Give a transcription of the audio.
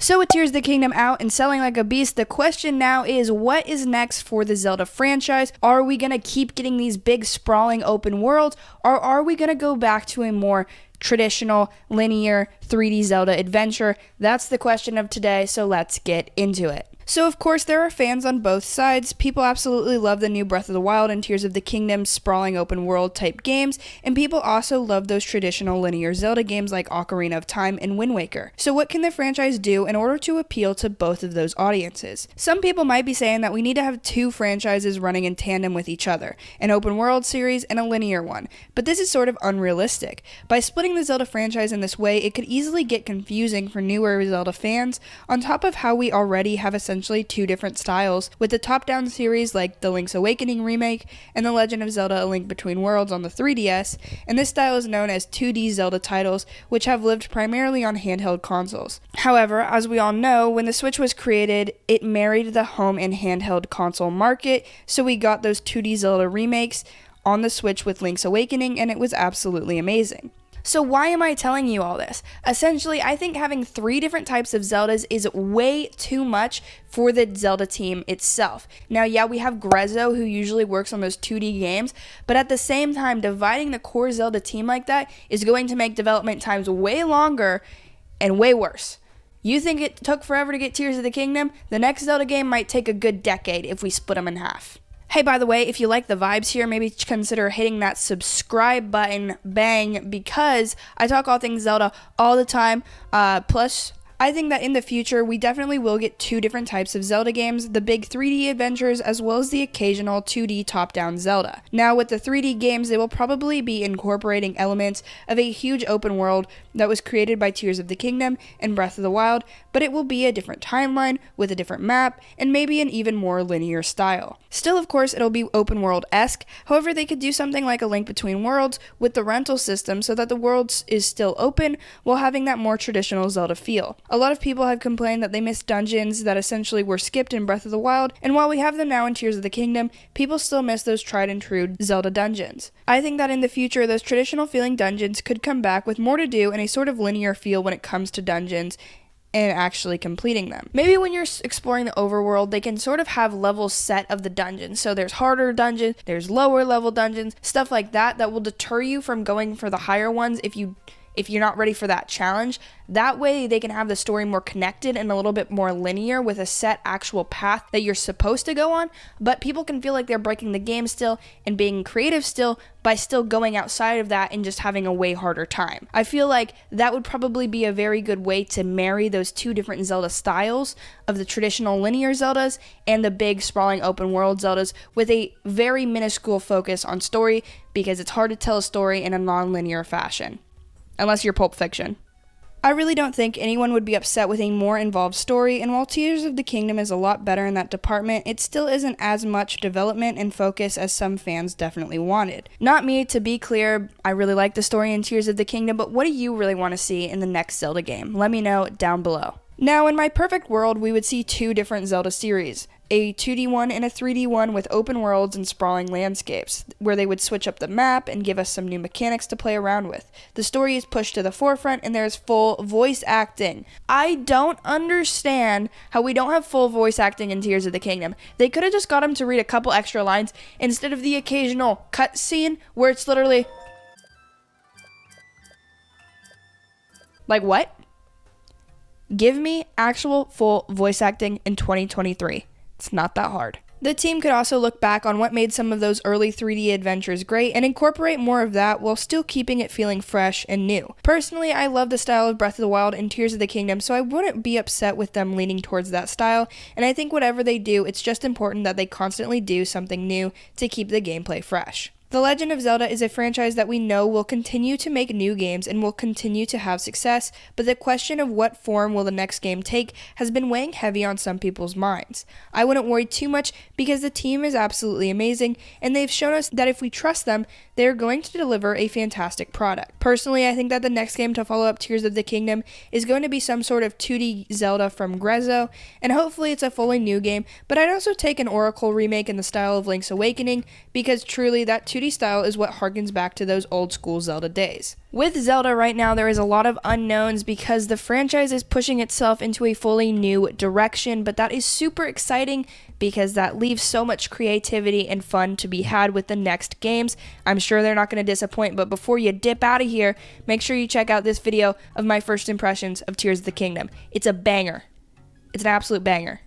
So with Tears of the Kingdom out and selling like a beast, the question now is, what is next for the Zelda franchise? Are we going to keep getting these big sprawling open worlds, or are we going to go back to a more traditional linear 3D Zelda adventure? That's the question of today, so let's get into it. So of course there are fans on both sides. People absolutely love the new Breath of the Wild and Tears of the Kingdom sprawling open world type games, and people also love those traditional linear Zelda games like Ocarina of Time and Wind Waker. So what can the franchise do in order to appeal to both of those audiences? Some people might be saying that we need to have two franchises running in tandem with each other, an open world series and a linear one, but this is sort of unrealistic. By splitting the Zelda franchise in this way, it could easily get confusing for newer Zelda fans, on top of how we already have essentially two different styles, with the top-down series like the Link's Awakening remake and the Legend of Zelda: A Link Between Worlds on the 3DS, and this style is known as 2D Zelda titles, which have lived primarily on handheld consoles. However, as we all know, when the Switch was created, it married the home and handheld console market, so we got those 2D Zelda remakes on the Switch with Link's Awakening, and it was absolutely amazing. So why am I telling you all this? Essentially, I think having 3 different types of Zeldas is way too much for the Zelda team itself. Now, yeah, we have Grezzo, who usually works on those 2D games, but at the same time, dividing the core Zelda team like that is going to make development times way longer and way worse. You think it took forever to get Tears of the Kingdom? The next Zelda game might take a good decade if we split them in half. Hey, by the way, if you like the vibes here, maybe consider hitting that subscribe button, bang, because I talk all things Zelda all the time. Plus, I think that in the future, we definitely will get 2 different types of Zelda games, the big 3D adventures as well as the occasional 2D top-down Zelda. Now, with the 3D games, they will probably be incorporating elements of a huge open world that was created by Tears of the Kingdom and Breath of the Wild, but it will be a different timeline with a different map and maybe an even more linear style. Still, of course, it'll be open world-esque. However, they could do something like A Link Between Worlds with the rental system so that the world is still open while having that more traditional Zelda feel. A lot of people have complained that they missed dungeons that essentially were skipped in Breath of the Wild, and while we have them now in Tears of the Kingdom, people still miss those tried and true Zelda dungeons. I think that in the future, those traditional feeling dungeons could come back with more to do and a sort of linear feel when it comes to dungeons and actually completing them. Maybe when you're exploring the overworld, they can sort of have levels set of the dungeons. So there's harder dungeons, there's lower level dungeons, stuff like that will deter you from going for the higher ones if you're not ready for that challenge. That way they can have the story more connected and a little bit more linear with a set actual path that you're supposed to go on, but people can feel like they're breaking the game still and being creative still by still going outside of that and just having a way harder time. I feel like that would probably be a very good way to marry those 2 different Zelda styles of the traditional linear Zeldas and the big sprawling open world Zeldas with a very minuscule focus on story, because it's hard to tell a story in a non-linear fashion. Unless you're Pulp Fiction. I really don't think anyone would be upset with a more involved story, and while Tears of the Kingdom is a lot better in that department, it still isn't as much development and focus as some fans definitely wanted. Not me, to be clear, I really like the story in Tears of the Kingdom, but what do you really want to see in the next Zelda game? Let me know down below. Now, in my perfect world, we would see 2 different Zelda series. A 2D one and a 3D one with open worlds and sprawling landscapes, where they would switch up the map and give us some new mechanics to play around with. The story is pushed to the forefront and there's full voice acting. I don't understand how we don't have full voice acting in Tears of the Kingdom. They could have just got him to read a couple extra lines instead of the occasional cutscene where it's literally like, what? Give me actual full voice acting in 2023. It's not that hard. The team could also look back on what made some of those early 3D adventures great and incorporate more of that while still keeping it feeling fresh and new. Personally, I love the style of Breath of the Wild and Tears of the Kingdom, so I wouldn't be upset with them leaning towards that style, and I think whatever they do, it's just important that they constantly do something new to keep the gameplay fresh. The Legend of Zelda is a franchise that we know will continue to make new games and will continue to have success, but the question of what form will the next game take has been weighing heavy on some people's minds. I wouldn't worry too much because the team is absolutely amazing, and they've shown us that if we trust them, they are going to deliver a fantastic product. Personally, I think that the next game to follow up Tears of the Kingdom is going to be some sort of 2D Zelda from Grezzo, and hopefully it's a fully new game, but I'd also take an Oracle remake in the style of Link's Awakening, because truly that 2D 2D style is what harkens back to those old school Zelda days. With Zelda right now, there is a lot of unknowns because the franchise is pushing itself into a fully new direction, but that is super exciting because that leaves so much creativity and fun to be had with the next games. I'm sure they're not going to disappoint, but before you dip out of here, make sure you check out this video of my first impressions of Tears of the Kingdom. It's a banger. It's an absolute banger.